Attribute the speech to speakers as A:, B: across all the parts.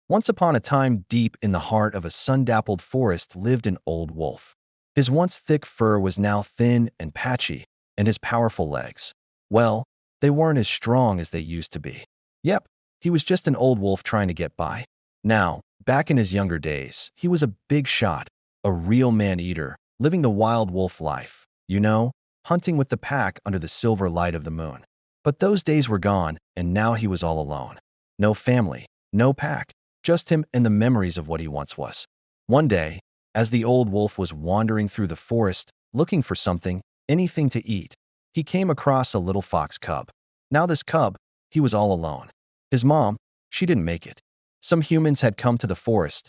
A: Once upon a time, deep in the heart of a sun-dappled forest lived an old wolf. His once thick fur was now thin and patchy, and his powerful legs, well, they weren't as strong as they used to be. Yep, he was just an old wolf trying to get by. Now, back in his younger days, he was a big shot, a real man-eater, living the wild wolf life, hunting with the pack under the silver light of the moon. But those days were gone, and now he was all alone. No family, no pack, just him and the memories of what he once was. One day, as the old wolf was wandering through the forest, looking for something, anything to eat, he came across a little fox cub. Now this cub, he was all alone. His mom, she didn't make it. Some humans had come to the forest,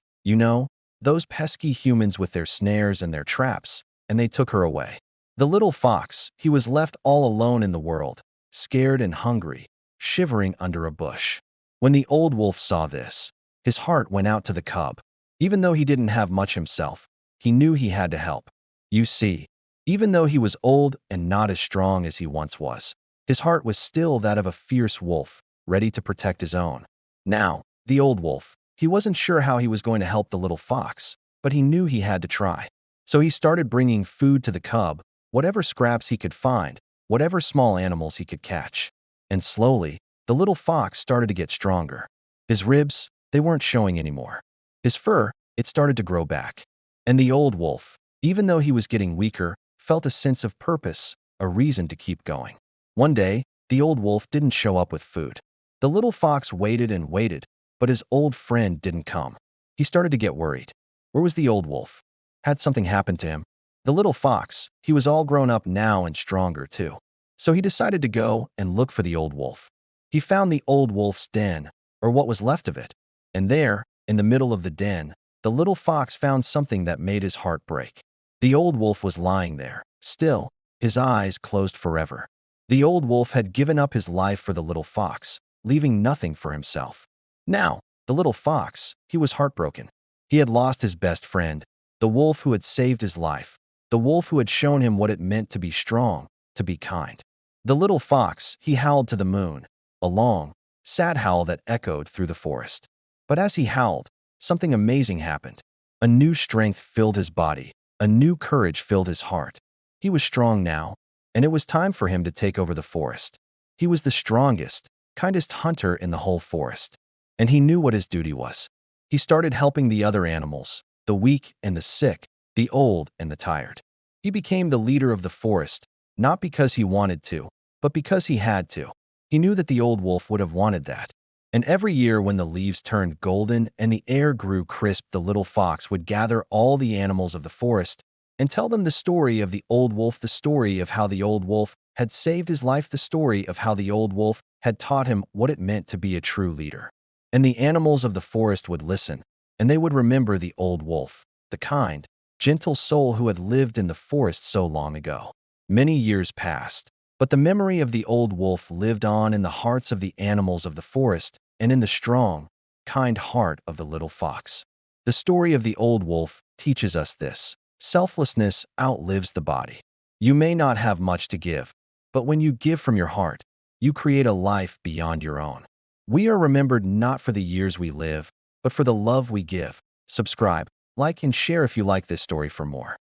A: those pesky humans with their snares and their traps, and they took her away. The little fox, he was left all alone in the world, scared and hungry, shivering under a bush. When the old wolf saw this, his heart went out to the cub. Even though he didn't have much himself, he knew he had to help. You see, even though he was old and not as strong as he once was, his heart was still that of a fierce wolf, ready to protect his own. Now, the old wolf, he wasn't sure how he was going to help the little fox, but he knew he had to try. So he started bringing food to the cub, whatever scraps he could find, whatever small animals he could catch. And slowly, the little fox started to get stronger. His ribs, they weren't showing anymore. His fur, it started to grow back. And the old wolf, even though he was getting weaker, felt a sense of purpose, a reason to keep going. One day, the old wolf didn't show up with food. The little fox waited and waited, but his old friend didn't come. He started to get worried. Where was the old wolf? Had something happened to him? The little fox, he was all grown up now and stronger too. So he decided to go and look for the old wolf. He found the old wolf's den, or what was left of it. And there, in the middle of the den, the little fox found something that made his heart break. The old wolf was lying there, still, his eyes closed forever. The old wolf had given up his life for the little fox, leaving nothing for himself. Now, the little fox, he was heartbroken. He had lost his best friend, the wolf who had saved his life, the wolf who had shown him what it meant to be strong, to be kind. The little fox, he howled to the moon, a long, sad howl that echoed through the forest. But as he howled, something amazing happened. A new strength filled his body, a new courage filled his heart. He was strong now, and it was time for him to take over the forest. He was the strongest, kindest hunter in the whole forest, and he knew what his duty was. He started helping the other animals, the weak and the sick, the old and the tired. He became the leader of the forest, not because he wanted to, but because he had to. He knew that the old wolf would have wanted that. And every year when the leaves turned golden and the air grew crisp, the little fox would gather all the animals of the forest and tell them the story of the old wolf, the story of how the old wolf had saved his life, the story of how the old wolf had taught him what it meant to be a true leader. And the animals of the forest would listen, and they would remember the old wolf, the kind, gentle soul who had lived in the forest so long ago. Many years passed, but the memory of the old wolf lived on in the hearts of the animals of the forest and in the strong, kind heart of the little fox. The story of the old wolf teaches us this: selflessness outlives the body. You may not have much to give, but when you give from your heart, you create a life beyond your own. We are remembered not for the years we live, but for the love we give. Subscribe, like, and share if you like this story for more.